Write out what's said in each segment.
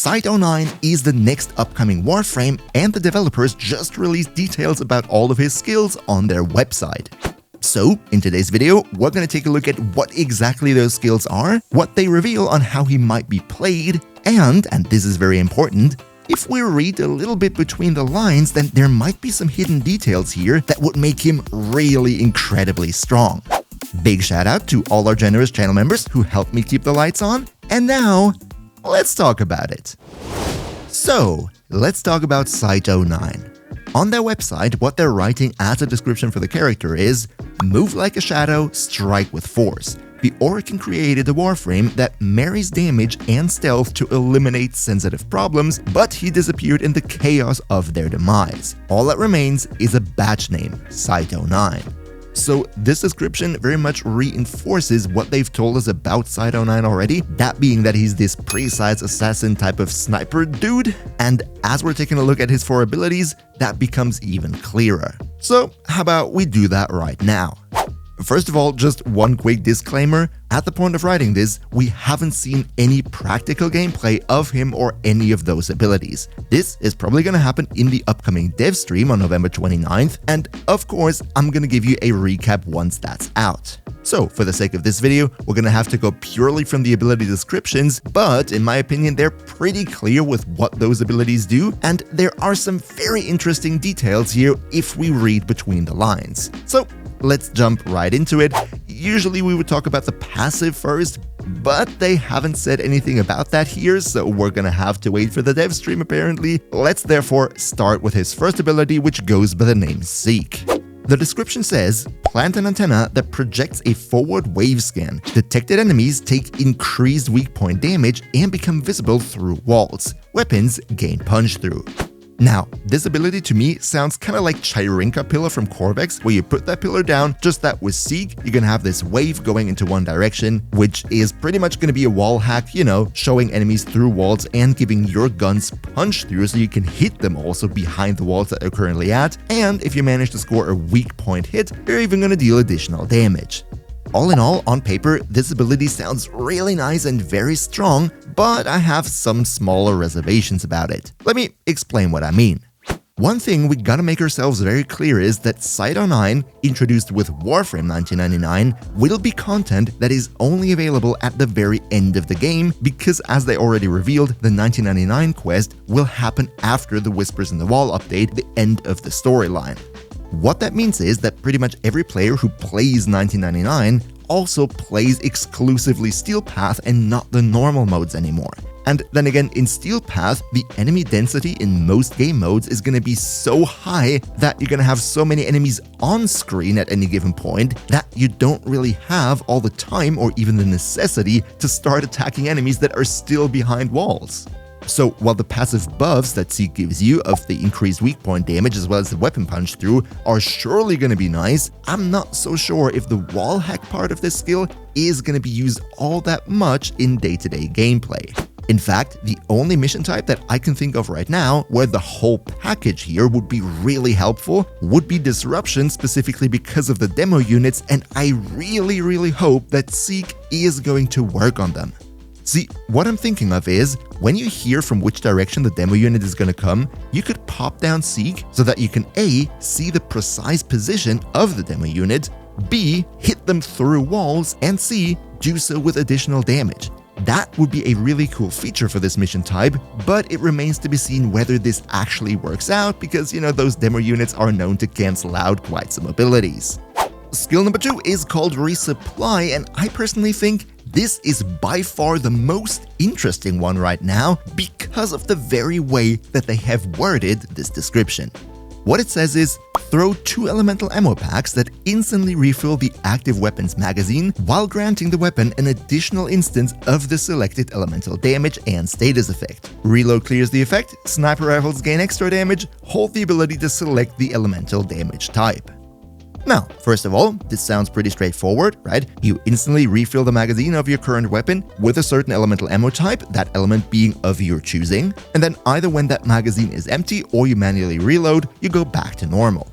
cyte09 is the next upcoming Warframe, and the developers just released details about all of his skills on their website. So, in today's video, we're going to take a look at what exactly those skills are, what they reveal on how he might be played, and this is very important, if we read a little bit between the lines, then there might be some hidden details here that would make him really incredibly strong. Big shout out to all our generous channel members who helped me keep the lights on, and now, let's talk about it. So, let's talk about cyte09. On their website, what they're writing as a description for the character is, move like a shadow, strike with force. The Oracle created a Warframe that marries damage and stealth to eliminate sensitive problems, but he disappeared in the chaos of their demise. All that remains is a badge name, cyte09. So this description very much reinforces what they've told us about cyte09 already, that being that he's this precise assassin type of sniper dude, and as we're taking a look at his 4 abilities, that becomes even clearer. So how about we do that right now? First of all, just one quick disclaimer, at the point of writing this, we haven't seen any practical gameplay of him or any of those abilities. This is probably going to happen in the upcoming dev stream on November 29th, and of course, I'm going to give you a recap once that's out. So, for the sake of this video, we're going to have to go purely from the ability descriptions, but in my opinion, they're pretty clear with what those abilities do, and there are some very interesting details here if we read between the lines. So, let's jump right into it. Usually we would talk about the passive first, but they haven't said anything about that here, so we're gonna have to wait for the dev stream apparently. Let's therefore start with his first ability, which goes by the name Seek. The description says, plant an antenna that projects a forward wave scan. Detected enemies take increased weak point damage and become visible through walls. Weapons gain punch through. Now, this ability to me sounds kind of like Chirinka pillar from Corvex, where you put that pillar down, just that with Seek, you're gonna have this wave going into one direction, which is pretty much gonna be a wall hack, you know, showing enemies through walls and giving your guns punch through so you can hit them also behind the walls that they're currently at, and if you manage to score a weak point hit, you're even gonna deal additional damage. All in all, on paper, this ability sounds really nice and very strong, but I have some smaller reservations about it. Let me explain what I mean. One thing we gotta make ourselves very clear is that cyte09, introduced with Warframe 1999, will be content that is only available at the very end of the game, because as they already revealed, the 1999 quest will happen after the Whispers in the Wall update, the end of the storyline. What that means is that pretty much every player who plays 1999 also plays exclusively Steel Path and not the normal modes anymore. And then again, in Steel Path, the enemy density in most game modes is going to be so high that you're going to have so many enemies on screen at any given point that you don't really have all the time or even the necessity to start attacking enemies that are still behind walls. So while the passive buffs that Seek gives you of the increased weak point damage as well as the weapon punch through are surely going to be nice, I'm not so sure if the wall hack part of this skill is going to be used all that much in day-to-day gameplay. In fact, the only mission type that I can think of right now where the whole package here would be really helpful would be Disruption, specifically because of the demo units, and I really hope that Seek is going to work on them. See, what I'm thinking of is, when you hear from which direction the demo unit is going to come, you could pop down Seek so that you can A, see the precise position of the demo unit, B, hit them through walls, and C, do so with additional damage. That would be a really cool feature for this mission type, but it remains to be seen whether this actually works out because, you know, those demo units are known to cancel out quite some abilities. Skill number 2 is called Resupply, and I personally think this is by far the most interesting one right now because of the very way that they have worded this description. What it says is, throw 2 elemental ammo packs that instantly refill the active weapon's magazine while granting the weapon an additional instance of the selected elemental damage and status effect. Reload clears the effect, sniper rifles gain extra damage, hold the ability to select the elemental damage type. Now, first of all, this sounds pretty straightforward, right? You instantly refill the magazine of your current weapon with a certain elemental ammo type, that element being of your choosing, and then either when that magazine is empty or you manually reload, you go back to normal.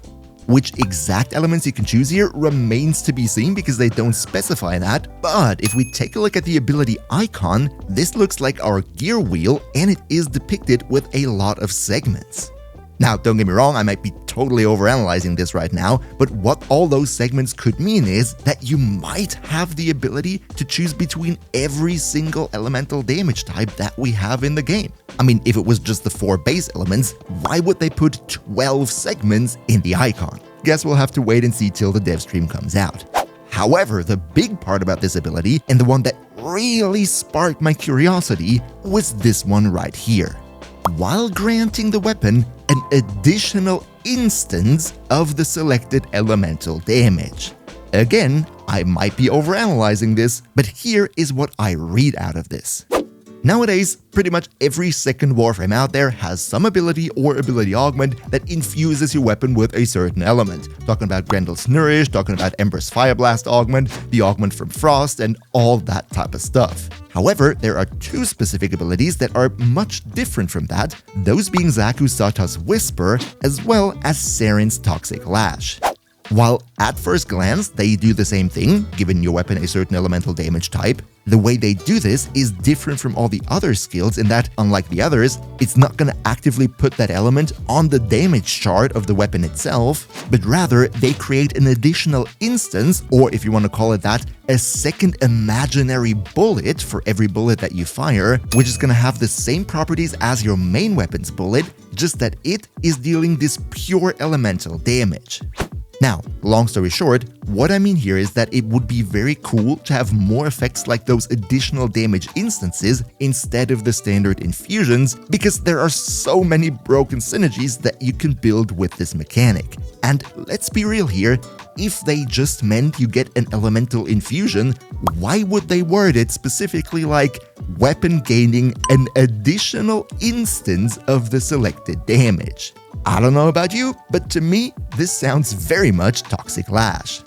Which exact elements you can choose here remains to be seen because they don't specify that, but if we take a look at the ability icon, this looks like our gear wheel and it is depicted with a lot of segments. Now, don't get me wrong, I might be totally overanalyzing this right now, but what all those segments could mean is that you might have the ability to choose between every single elemental damage type that we have in the game. I mean, if it was just the 4 base elements, why would they put 12 segments in the icon? Guess we'll have to wait and see till the dev stream comes out. However, the big part about this ability, and the one that really sparked my curiosity, was this one right here. While granting the weapon an additional instance of the selected elemental damage. Again, I might be overanalyzing this, but here is what I read out of this. Nowadays, pretty much every second Warframe out there has some ability or ability augment that infuses your weapon with a certain element. Talking about Grendel's Nourish, talking about Ember's Fireblast augment, the augment from Frost, and all that type of stuff. However, there are 2 specific abilities that are much different from that, those being Zaku Sata's Whisper, as well as Saren's Toxic Lash. While at first glance they do the same thing, giving your weapon a certain elemental damage type, the way they do this is different from all the other skills in that, unlike the others, it's not going to actively put that element on the damage chart of the weapon itself, but rather they create an additional instance, or if you want to call it that, a second imaginary bullet for every bullet that you fire, which is going to have the same properties as your main weapon's bullet, just that it is dealing this pure elemental damage. Now, long story short, what I mean here is that it would be very cool to have more effects like those additional damage instances instead of the standard infusions, because there are so many broken synergies that you can build with this mechanic. And let's be real here, if they just meant you get an elemental infusion, why would they word it specifically like weapon gaining an additional instance of the selected damage? I don't know about you, but to me, this sounds very much Toxic Lash.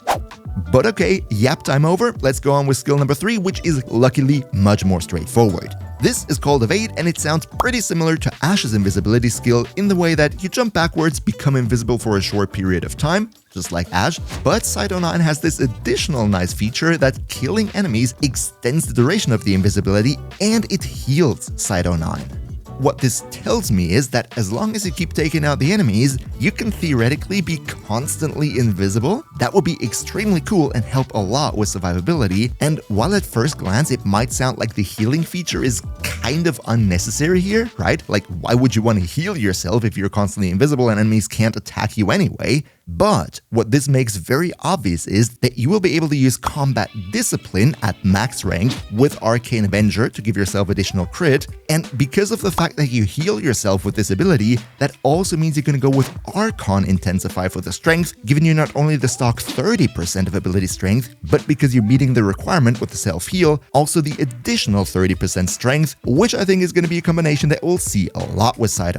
But okay, yap time over, let's go on with skill number 3, which is luckily much more straightforward. This is called Evade, and it sounds pretty similar to Ash's invisibility skill in the way that you jump backwards, become invisible for a short period of time, just like Ash, but cyte has this additional nice feature that killing enemies extends the duration of the invisibility and it heals cyte. What this tells me is that as long as you keep taking out the enemies, you can theoretically be constantly invisible. That would be extremely cool and help a lot with survivability, and while at first glance it might sound like the healing feature is kind of unnecessary here, right? Like, why would you want to heal yourself if you're constantly invisible and enemies can't attack you anyway? But what this makes very obvious is that you will be able to use Combat Discipline at max rank with Arcane Avenger to give yourself additional crit, and because of the fact that you heal yourself with this ability, that also means you're going to go with Archon Intensify for the strength, giving you not only the stock 30% of ability strength, but because you're meeting the requirement with the self-heal, also the additional 30% strength, which I think is going to be a combination that we'll see a lot with cyte.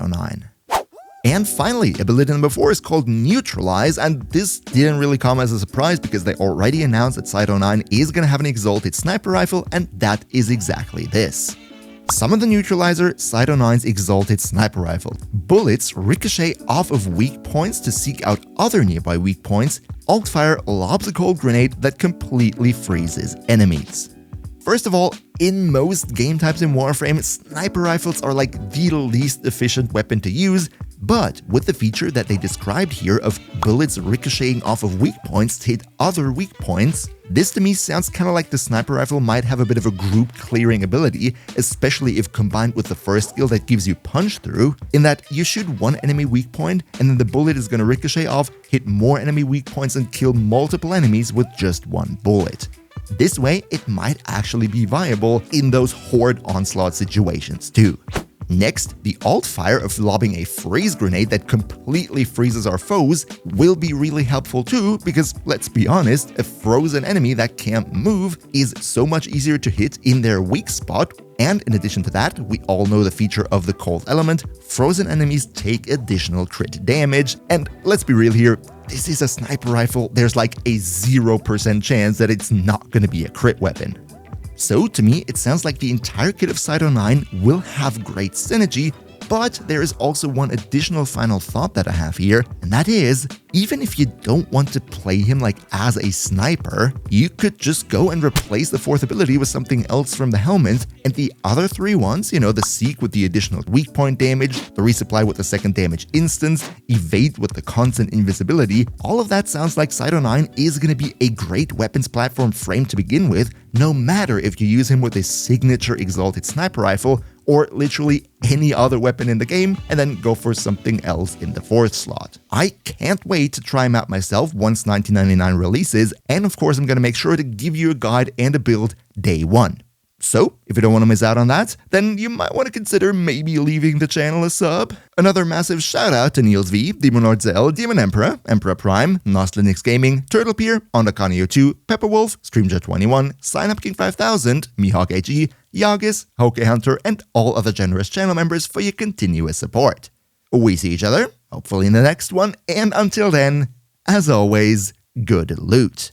And finally, ability number 4 is called Neutralize, and this didn't really come as a surprise because they already announced that cyte is going to have an exalted sniper rifle, and that is exactly this. Summon the Neutralizer, cyte exalted sniper rifle. Bullets ricochet off of weak points to seek out other nearby weak points. Alt-fire lobs a cold grenade that completely freezes enemies. First of all, in most game types in Warframe, sniper rifles are like the least efficient weapon to use, but with the feature that they described here of bullets ricocheting off of weak points to hit other weak points, this to me sounds kind of like the sniper rifle might have a bit of a group clearing ability, especially if combined with the first skill that gives you punch through, in that you shoot one enemy weak point and then the bullet is going to ricochet off, hit more enemy weak points and kill multiple enemies with just one bullet. This way, it might actually be viable in those horde onslaught situations too. Next, the alt-fire of lobbing a freeze grenade that completely freezes our foes will be really helpful too, because let's be honest, a frozen enemy that can't move is so much easier to hit in their weak spot, and in addition to that, we all know the feature of the cold element, frozen enemies take additional crit damage, and let's be real here, this is a sniper rifle, there's like a 0% chance that it's not gonna be a crit weapon. So to me, it sounds like the entire kit of cyte will have great synergy, But there is also one additional final thought that I have here, and that is, even if you don't want to play him like as a sniper, you could just go and replace the 4th ability with something else from the helmet, and the other 3 ones, the Seek with the additional weak point damage, the Resupply with the 2nd damage instance, Evade with the constant invisibility, all of that sounds like cyte 09 is going to be a great weapons platform frame to begin with, no matter if you use him with a signature Exalted Sniper Rifle or literally any other weapon in the game, and then go for something else in the 4th slot. I can't wait to try him out myself once 1999 releases, and of course I'm going to make sure to give you a guide and a build day 1. So, if you don't want to miss out on that, then you might want to consider maybe leaving the channel a sub. Another massive shout out to Niels V, Demonord Zell, Demon Emperor, Emperor Prime, Nost Linux Gaming, Turtle Pier, Ondakanio2, Pepperwolf, Streamjet21, SignUpKing 5000, Mihawk AG, Yagis, Hoke Hunter, and all other generous channel members for your continuous support. We see each other, hopefully in the next one, and until then, as always, good loot.